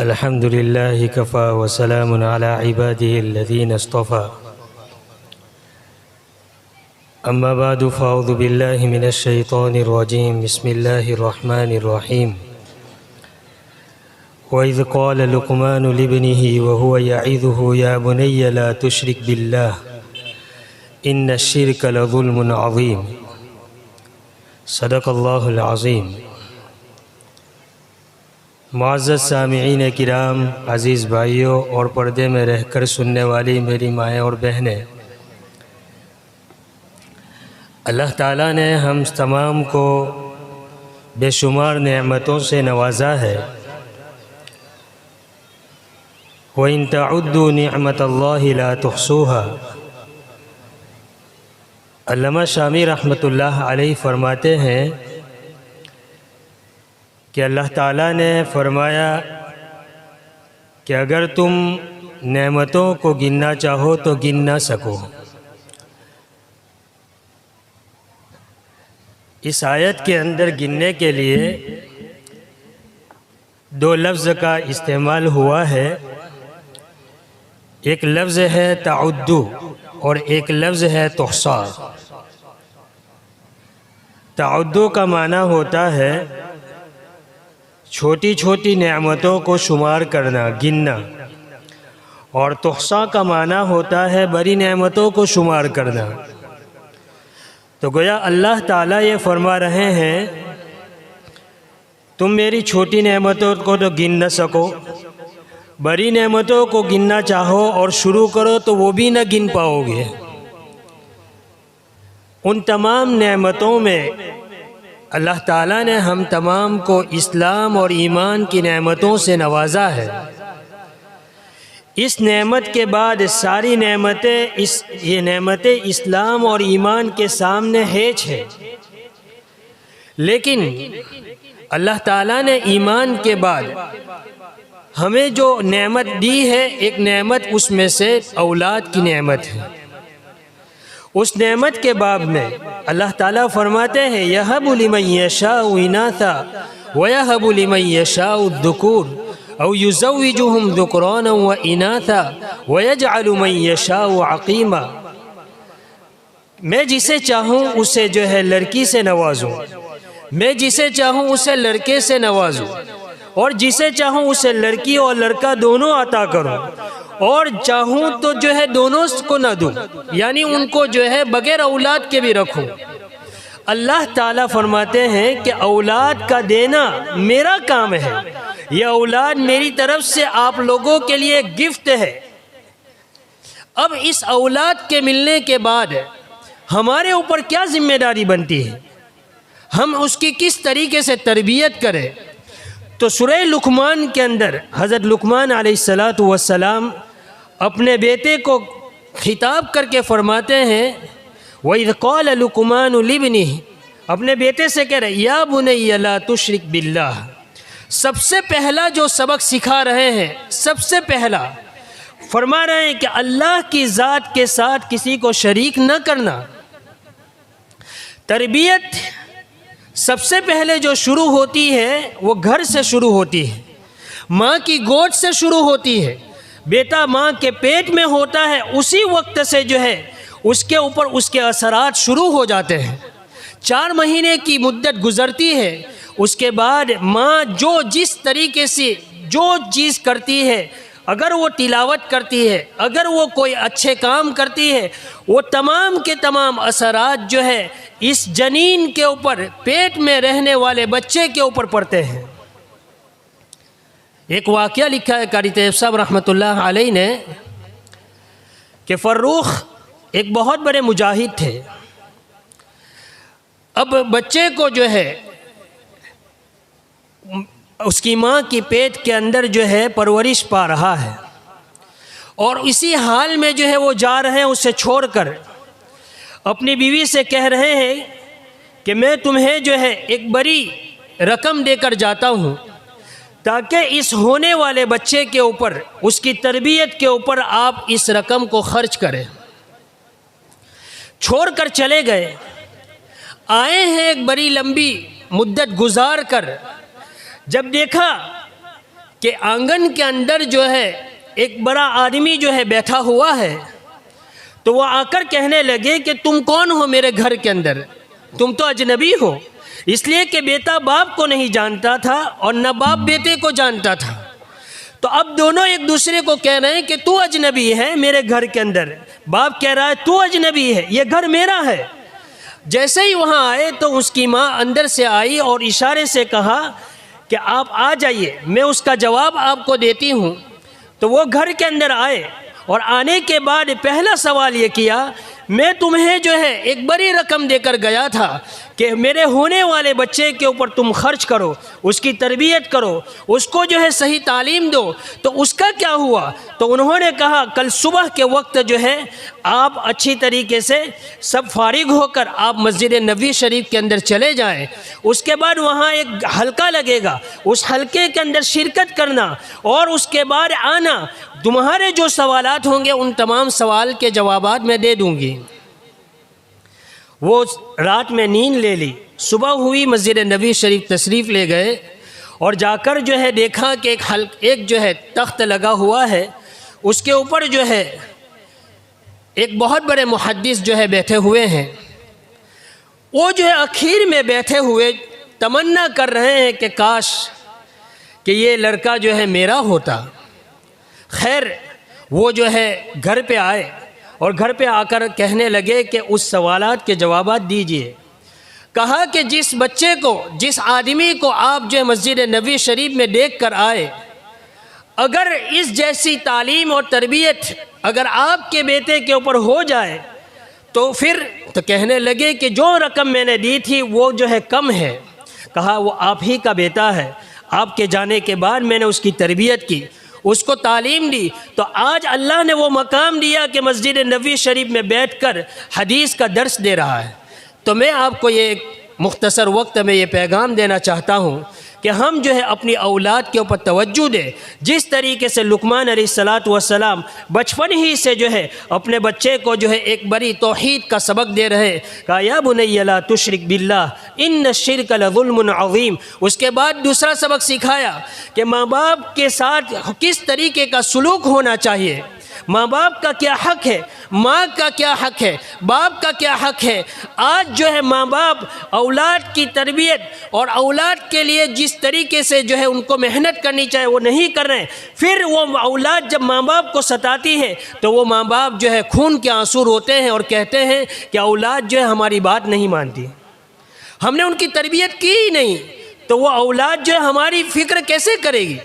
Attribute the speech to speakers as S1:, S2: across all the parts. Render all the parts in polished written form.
S1: الحمد لله كفى وسلام على عباده الذين اصطفى أما بعد فأعوذ بالله من الشيطان الرجيم بسم الله الرحمن الرحيم وإذ قال لقمان لابنه وهو يعظه يا بني لا تشرك بالله إن الشرك لظلم عظيم صدق الله العظيم۔ معزز سامعین کرام، عزیز بھائیوں اور پردے میں رہ کر سننے والی میری مائیں اور بہنیں، اللہ تعالیٰ نے ہم تمام کو بے شمار نعمتوں سے نوازا ہے۔ وَإِن تَعُدُّوا نِعْمَةَ اللَّهِ لَا تُحْصُوهَا۔ علامہ شامی رحمۃ اللہ علیہ فرماتے ہیں کہ اللہ تعالیٰ نے فرمایا کہ اگر تم نعمتوں کو گننا چاہو تو گن نہ سکو۔ اس آیت کے اندر گننے کے لیے دو لفظ کا استعمال ہوا ہے، ایک لفظ ہے تعدو اور ایک لفظ ہے تحصا۔ تعدو کا معنی ہوتا ہے چھوٹی چھوٹی نعمتوں کو شمار کرنا، گننا، اور تحصا کا معنی ہوتا ہے بڑی نعمتوں کو شمار کرنا۔ تو گویا اللہ تعالیٰ یہ فرما رہے ہیں تم میری چھوٹی نعمتوں کو تو گن نہ سکو، بڑی نعمتوں کو گننا چاہو اور شروع کرو تو وہ بھی نہ گن پاؤ گے۔ ان تمام نعمتوں میں اللہ تعالیٰ نے ہم تمام کو اسلام اور ایمان کی نعمتوں سے نوازا ہے۔ اس نعمت کے بعد ساری نعمتیں یہ نعمتیں اسلام اور ایمان کے سامنے ہیچ ہے، لیکن اللہ تعالیٰ نے ایمان کے بعد ہمیں جو نعمت دی ہے، ایک نعمت اس میں سے اولاد کی نعمت ہے۔ اس نعمت کے باب میں اللہ تعالیٰ فرماتے ہیں یَهَبُ لِمَن يَشَاءُ إِنَاثًا وَيَهَبُ لِمَن يَشَاءُ الذُّكُورَ أَوْ يُزَوِّجُهُمْ ذُكْرَانًا وَإِنَاثًا وَيَجْعَلُ مَن يَشَاءُ عَقِيمًا۔ میں جسے چاہوں اسے جو ہے لڑکی سے نوازوں، میں جسے چاہوں اسے لڑکے سے نوازوں، اور جسے چاہوں اسے لڑکی اور لڑکا دونوں عطا کروں، اور چاہوں تو جو ہے دونوں کو نہ دوں، یعنی ان کو جو ہے بغیر اولاد کے بھی رکھوں۔ اللہ تعالیٰ فرماتے ہیں کہ اولاد کا دینا میرا کام ہے، یہ اولاد میری طرف سے آپ لوگوں کے لیے گفٹ ہے۔ اب اس اولاد کے ملنے کے بعد ہمارے اوپر کیا ذمہ داری بنتی ہے، ہم اس کی کس طریقے سے تربیت کریں؟ تو سورہ لقمان کے اندر حضرت لقمان علیہ السلام اپنے بیٹے کو خطاب کر کے فرماتے ہیں وَإِذْ قَالَ لُقْمَانُ لِابْنِهِ، اپنے بیٹے سے کہہ رہے یا بنی لا تشرک باللہ۔ سب سے پہلا جو سبق سکھا رہے ہیں، سب سے پہلا فرما رہے ہیں کہ اللہ کی ذات کے ساتھ کسی کو شریک نہ کرنا۔ تربیت سب سے پہلے جو شروع ہوتی ہے وہ گھر سے شروع ہوتی ہے، ماں کی گود سے شروع ہوتی ہے۔ بیٹا ماں کے پیٹ میں ہوتا ہے، اسی وقت سے جو ہے اس کے اوپر اس کے اثرات شروع ہو جاتے ہیں۔ 4 مہینے کی مدت گزرتی ہے، اس کے بعد ماں جو جس طریقے سے جو چیز کرتی ہے، اگر وہ تلاوت کرتی ہے، اگر وہ کوئی اچھے کام کرتی ہے، وہ تمام کے تمام اثرات جو ہے اس جنین کے اوپر، پیٹ میں رہنے والے بچے کے اوپر پڑتے ہیں۔ ایک واقعہ لکھا ہے قاری طیب صاحب رحمۃ اللہ علیہ نے کہ فروخ ایک بہت بڑے مجاہد تھے۔ اب بچے کو جو ہے اس کی ماں کی پیٹ کے اندر جو ہے پرورش پا رہا ہے، اور اسی حال میں جو ہے وہ جا رہے ہیں اسے چھوڑ کر، اپنی بیوی سے کہہ رہے ہیں کہ میں تمہیں جو ہے ایک بڑی رقم دے کر جاتا ہوں تاکہ اس ہونے والے بچے کے اوپر، اس کی تربیت کے اوپر آپ اس رقم کو خرچ کریں۔ چھوڑ کر چلے گئے، آئے ہیں ایک بڑی لمبی مدت گزار کر، جب دیکھا کہ آنگن کے اندر جو ہے ایک بڑا آدمی جو ہے بیٹھا ہوا ہے، تو وہ آ کر کہنے لگے کہ تم کون ہو میرے گھر کے اندر؟ تم تو اجنبی ہو۔ اس لیے کہ بیٹا باپ کو نہیں جانتا تھا اور نہ باپ بیٹے کو جانتا تھا۔ تو اب دونوں ایک دوسرے کو کہہ رہے ہیں کہ تو اجنبی ہے میرے گھر کے اندر، باپ کہہ رہا ہے تو اجنبی ہے، یہ گھر میرا ہے۔ جیسے ہی وہاں آئے تو اس کی ماں اندر سے آئی اور اشارے سے کہا کہ آپ آ جائیے، میں اس کا جواب آپ کو دیتی ہوں۔ تو وہ گھر کے اندر آئے اور آنے کے بعد پہلا سوال یہ کیا، میں تمہیں جو ہے ایک بڑی رقم دے کر گیا تھا کہ میرے ہونے والے بچے کے اوپر تم خرچ کرو، اس کی تربیت کرو، اس کو جو ہے صحیح تعلیم دو، تو اس کا کیا ہوا؟ تو انہوں نے کہا کل صبح کے وقت جو ہے آپ اچھی طریقے سے سب فارغ ہو کر آپ مسجد نبوی شریف کے اندر چلے جائیں، اس کے بعد وہاں ایک حلقہ لگے گا، اس حلقے کے اندر شرکت کرنا اور اس کے بعد آنا، تمہارے جو سوالات ہوں گے ان تمام سوال کے جوابات میں دے دوں گی۔ وہ رات میں نیند لے لی، صبح ہوئی مسجد نبوی شریف تشریف لے گئے اور جا کر جو ہے دیکھا کہ ایک جو ہے تخت لگا ہوا ہے، اس کے اوپر جو ہے ایک بہت بڑے محدث جو ہے بیٹھے ہوئے ہیں۔ وہ جو ہے اخیر میں بیٹھے ہوئے تمنا کر رہے ہیں کہ کاش کہ یہ لڑکا جو ہے میرا ہوتا۔ خیر وہ جو ہے گھر پہ آئے اور گھر پہ آ کر کہنے لگے کہ اس سوالات کے جوابات دیجئے۔ کہا کہ جس بچے کو، جس آدمی کو آپ جو ہے مسجد نبوی شریف میں دیکھ کر آئے، اگر اس جیسی تعلیم اور تربیت اگر آپ کے بیٹے کے اوپر ہو جائے تو پھر تو کہنے لگے کہ جو رقم میں نے دی تھی وہ جو ہے کم ہے۔ کہا وہ آپ ہی کا بیٹا ہے، آپ کے جانے کے بعد میں نے اس کی تربیت کی، اس کو تعلیم دی، تو آج اللہ نے وہ مقام دیا کہ مسجد نبوی شریف میں بیٹھ کر حدیث کا درس دے رہا ہے۔ تو میں آپ کو یہ مختصر وقت میں یہ پیغام دینا چاہتا ہوں کہ ہم جو ہے اپنی اولاد کے اوپر توجہ دیں، جس طریقے سے لقمان علیہ السلام بچپن ہی سے جو ہے اپنے بچے کو جو ہے ایک بڑی توحید کا سبق دے رہے، کہا یا بنی لا تشرک باللہ ان الشرک لظلم عظیم۔ اس کے بعد دوسرا سبق سکھایا کہ ماں باپ کے ساتھ کس طریقے کا سلوک ہونا چاہیے، ماں باپ کا کیا حق ہے، ماں کا کیا حق ہے، باپ کا کیا حق ہے۔ آج جو ہے ماں باپ اولاد کی تربیت اور اولاد کے لیے جس طریقے سے جو ہے ان کو محنت کرنی چاہیے وہ نہیں کر رہے ہیں، پھر وہ اولاد جب ماں باپ کو ستاتی ہے تو وہ ماں باپ جو ہے خون کے آنسو روتے ہیں اور کہتے ہیں کہ اولاد جو ہے ہماری بات نہیں مانتی، ہم نے ان کی تربیت کی ہی نہیں، تو وہ اولاد جو ہے ہماری فکر کیسے کرے گی۔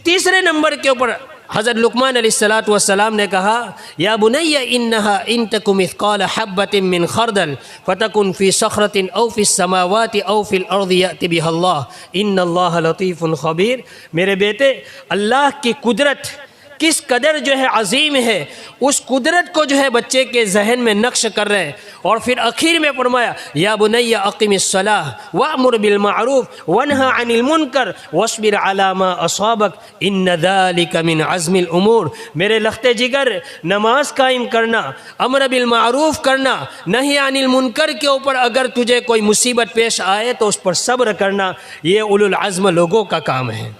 S1: تیسرے نمبر کے اوپر حضرت لقمان علیہ السلام نے کہا یا بنی انہا ان تک مثقال حبۃ من خردل فتکن فی صخرۃ او فی السماوات او فی الارض یأتی بها اللہ ان اللہ لطیف خبیر۔ میرے بیٹے اللہ کی قدرت کس قدر جو ہے عظیم ہے، اس قدرت کو جو ہے بچے کے ذہن میں نقش کر رہے ہیں، اور پھر اخیر میں فرمایا یا بنی اقم الصلاۃ وامر بالمعروف وانہا عن المنکر واصبر علی ما اصابک ان ذلک من عزم الامور۔ میرے لخت جگر نماز قائم کرنا، امر بالمعروف کرنا، نہی عن المنکر کے اوپر اگر تجھے کوئی مصیبت پیش آئے تو اس پر صبر کرنا، یہ اولو العزم لوگوں کا کام ہے۔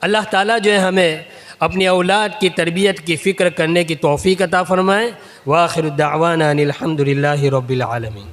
S1: اللہ تعالیٰ جو ہے ہمیں اپنی اولاد کی تربیت کی فکر کرنے کی توفیق عطا فرمائے۔ وآخر دعوانا ان الحمد للہ رب العالمین۔